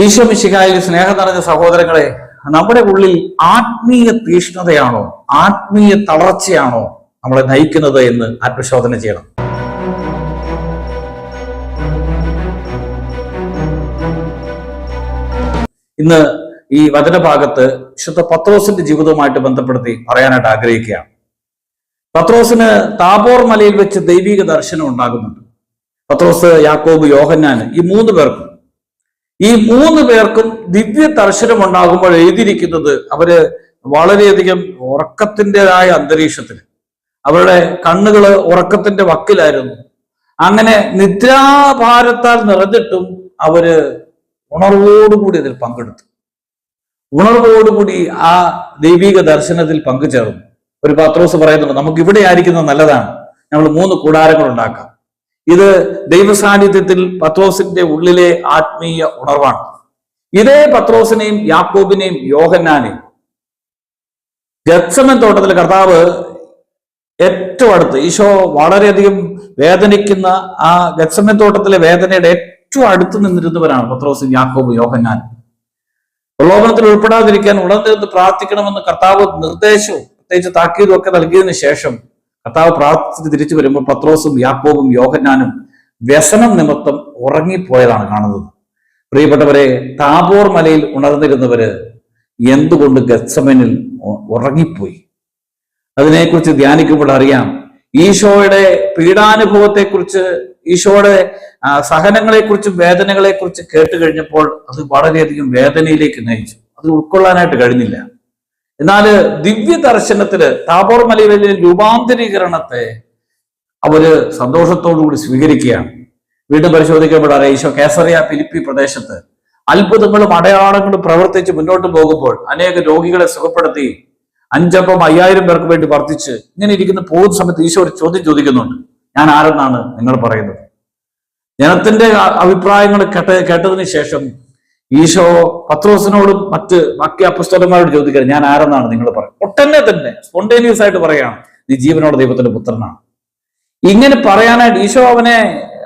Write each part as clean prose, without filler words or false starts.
ഈശോ മിശിഹായിൽ സ്നേഹം നിറഞ്ഞ സഹോദരങ്ങളെ, നമ്മുടെ ഉള്ളിൽ ആത്മീയ തീഷ്ണതയാണോ ആത്മീയ തളർച്ചയാണോ നമ്മളെ നയിക്കുന്നത് എന്ന് ആത്മശോധന ചെയ്യണം. ഇന്ന് ഈ വചനഭാഗത്ത് വിശുദ്ധ പത്രോസിന്റെ ജീവിതവുമായിട്ട് ബന്ധപ്പെടുത്തി പറയാനായിട്ട് ആഗ്രഹിക്കുകയാണ്. പത്രോസിന് താബോർ മലയിൽ വെച്ച് ദൈവിക ദർശനം ഉണ്ടാകുന്നുണ്ട്. പത്രോസ്, യാക്കോബ്, യോഹന്നാൻ, ഈ മൂന്ന് പേർക്കും ദിവ്യ ദർശനം ഉണ്ടാകുമ്പോൾ എഴുതിയിരിക്കുന്നത് അവര് വളരെയധികം ഉറക്കത്തിൻ്റെതായ അന്തരീക്ഷത്തിൽ, അവരുടെ കണ്ണുകള് ഉറക്കത്തിന്റെ വക്കിലായിരുന്നു. അങ്ങനെ നിദ്രാഭാരത്താൽ നിറഞ്ഞിട്ടും അവര് ഉണർവോടുകൂടി അതിൽ പങ്കെടുത്തു. ഉണർവോടുകൂടി ആ ദൈവിക ദർശനത്തിൽ പങ്കുചേർന്നു. ഒരു പത്രോസ് പറയുന്നുണ്ട്, നമുക്ക് ഇവിടെ ആയിരിക്കുന്നത് നല്ലതാണ്, നമ്മൾ 3 കൂടാരങ്ങൾ ഉണ്ടാക്കാം. ഇത് ദൈവസാന്നിധ്യത്തിൽ പത്രോസിന്റെ ഉള്ളിലെ ആത്മീയ ഉണർവാണ്. ഇതേ പത്രോസിനെയും യാക്കോബിനെയും യോഹന്നാനെയും ഗത്സമൻ തോട്ടത്തിൽ കർത്താവ് ഏറ്റവും അടുത്ത്, ഈശോ വളരെയധികം വേദനിക്കുന്ന ആ ഗത്സമൻ തോട്ടത്തിലെ വേദനയുടെ ഏറ്റവും അടുത്ത് നിന്നിരുന്നവരാണ് പത്രോസും യാക്കോബും യോഹന്നാനും. പ്രലോഭനത്തിൽ ഉൾപ്പെടാതിരിക്കാൻ ഉണർന്നിരുന്ന് പ്രാർത്ഥിക്കണമെന്ന് കർത്താവ് നിർദ്ദേശവും പ്രത്യേകിച്ച് താക്കീതും ഒക്കെ നൽകിയതിനു ശേഷം കർത്താവ് പ്രാർത്ഥിച്ച് തിരിച്ചു വരുമ്പോൾ പത്രോസും യാക്കോബും യോഹന്നാനും വ്യസനം നിമിത്തം ഉറങ്ങിപ്പോയതാണ് കാണുന്നത്. പ്രിയപ്പെട്ടവരെ, താബോർ മലയിൽ ഉണർന്നിരുന്നവര് എന്തുകൊണ്ട് ഗത്സമനിൽ ഉറങ്ങിപ്പോയി? അതിനെക്കുറിച്ച് ധ്യാനിക്കുമ്പോൾ അറിയാം, ഈശോയുടെ പീഡാനുഭവത്തെക്കുറിച്ച്, ഈശോയുടെ സഹനങ്ങളെക്കുറിച്ചും വേദനകളെക്കുറിച്ച് കേട്ട് കഴിഞ്ഞപ്പോൾ അത് വളരെയധികം വേദനയിലേക്ക് നയിച്ചു. അത് ഉൾക്കൊള്ളാനായിട്ട് കഴിഞ്ഞില്ല. എന്നാൽ ദിവ്യ ദർശനത്തില് താബോർ മലയിലെ രൂപാന്തരീകരണത്തെ അവര് സന്തോഷത്തോടുകൂടി സ്വീകരിക്കുകയാണ്. വീണ്ടും പരിശോധിക്കപ്പെടാറ് ഈശോ കേസറിയ ഫിലിപ്പി പ്രദേശത്ത് അത്ഭുതങ്ങളും അടയാളങ്ങളും പ്രവർത്തിച്ച് മുന്നോട്ട് പോകുമ്പോൾ അനേക രോഗികളെ സുഖപ്പെടുത്തി 5 അപ്പം 5000 പേർക്ക് വേണ്ടി വർദ്ധിച്ച് ഇങ്ങനെ പോകുന്ന സമയത്ത് ഈശോ ഒരു ചോദ്യം ചോദിക്കുന്നുണ്ട്, ഞാൻ ആരെന്നാണ് നിങ്ങൾ പറയുന്നത്? ജനത്തിന്റെ അഭിപ്രായങ്ങൾ കേട്ടതിന് ശേഷം ഈശോ പത്രോസിനോടും ബാക്കി അപ്പസ്തലന്മാരോട് ചോദിക്കുന്നത്, ഞാൻ ആരെന്നാണ് നിങ്ങൾ പറയുന്നത്? ഒട്ടന്നെ തന്നെ സ്പോണ്ടേനിയസ് ആയിട്ട് പറയാണ്, നീ ജീവനോടെ ദൈവത്തിന്റെ പുത്രനാണ്. ഇങ്ങനെ പറയാനായിട്ട് ഈശോ അവനെ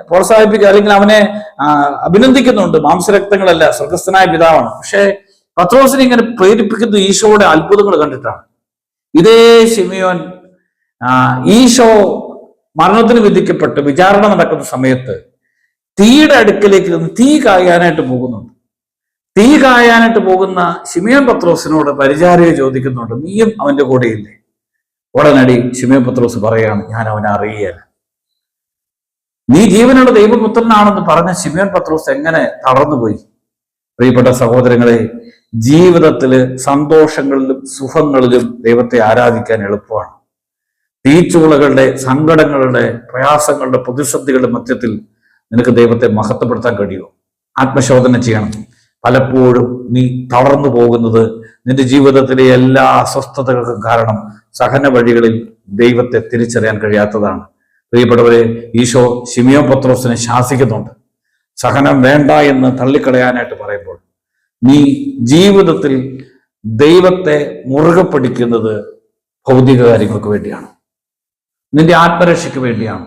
പ്രോത്സാഹിപ്പിക്കുക, അല്ലെങ്കിൽ അവനെ അഭിനന്ദിക്കുന്നുണ്ട്. മാംസരക്തങ്ങളല്ല, സ്വർഗസ്ഥനായ പിതാവാണ്. പക്ഷെ പത്രോസിനെ ഇങ്ങനെ പ്രേരിപ്പിക്കുന്നത് ഈശോയുടെ അത്ഭുതങ്ങൾ കണ്ടിട്ടാണ്. ഇതേ ശിമിയോൻ ഈശോ മരണത്തിന് വിധിക്കപ്പെട്ട് വിചാരണ നടക്കുന്ന സമയത്ത് തീയുടെ അടുക്കലേക്ക് നിന്ന് തീ കായാനായിട്ട് പോകുന്ന ശിമിയോൻ പത്രോസിനോട് പരിചാരകർ ചോദിക്കുന്നുണ്ട്, നീയും അവന്റെ കൂടെയില്ലേ? ഉടനടി ശിമിയോൻ പത്രോസ് പറയാണ്, ഞാൻ അവനെ അറിയില്ല. നീ ജീവനുള്ള ദൈവപുത്രനാണെന്ന് പറഞ്ഞ ശിമിയോൻ പത്രോസ് എങ്ങനെ തളർന്നുപോയി? പ്രിയപ്പെട്ട സഹോദരങ്ങളെ, ജീവിതത്തില് സന്തോഷങ്ങളിലും സുഖങ്ങളിലും ദൈവത്തെ ആരാധിക്കാൻ എളുപ്പമാണ്. തീച്ചുളകളുടെ, സങ്കടങ്ങളുടെ, പ്രയാസങ്ങളുടെ, പ്രതിസന്ധികളുടെ മധ്യത്തിൽ നിനക്ക് ദൈവത്തെ മഹത്വപ്പെടുത്താൻ കഴിയുമോ? ആത്മശോധന ചെയ്യണം. പലപ്പോഴും നീ തളർന്നു പോകുന്നത് നിന്റെ ജീവിതത്തിലെ എല്ലാ അസ്വസ്ഥതകൾക്കും കാരണം സഹന വഴികളിൽ ദൈവത്തെ തിരിച്ചറിയാൻ കഴിയാത്തതാണ്. പ്രിയപ്പെട്ടവരെ, ഈശോ ശിമിയോൻ പത്രോസിനെ ശാസിക്കുന്നുണ്ട്. സഹനം വേണ്ട എന്ന് തള്ളിക്കളയാനായിട്ട് പറയുമ്പോൾ നീ ജീവിതത്തിൽ ദൈവത്തെ മുറുകെ പിടിക്കുന്നത് ഭൗതിക കാര്യങ്ങൾക്ക് വേണ്ടിയാണ്, നിന്റെ ആത്മരക്ഷയ്ക്ക് വേണ്ടിയാണ്.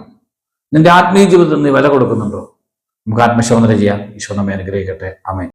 നിന്റെ ആത്മീയ ജീവിതത്തിൽ നീ വില കൊടുക്കുന്നുണ്ടോ? നമുക്ക് ആത്മശോധന ചെയ്യാം. ഈശോ നമ്മെ അനുഗ്രഹിക്കട്ടെ. ആമേൻ.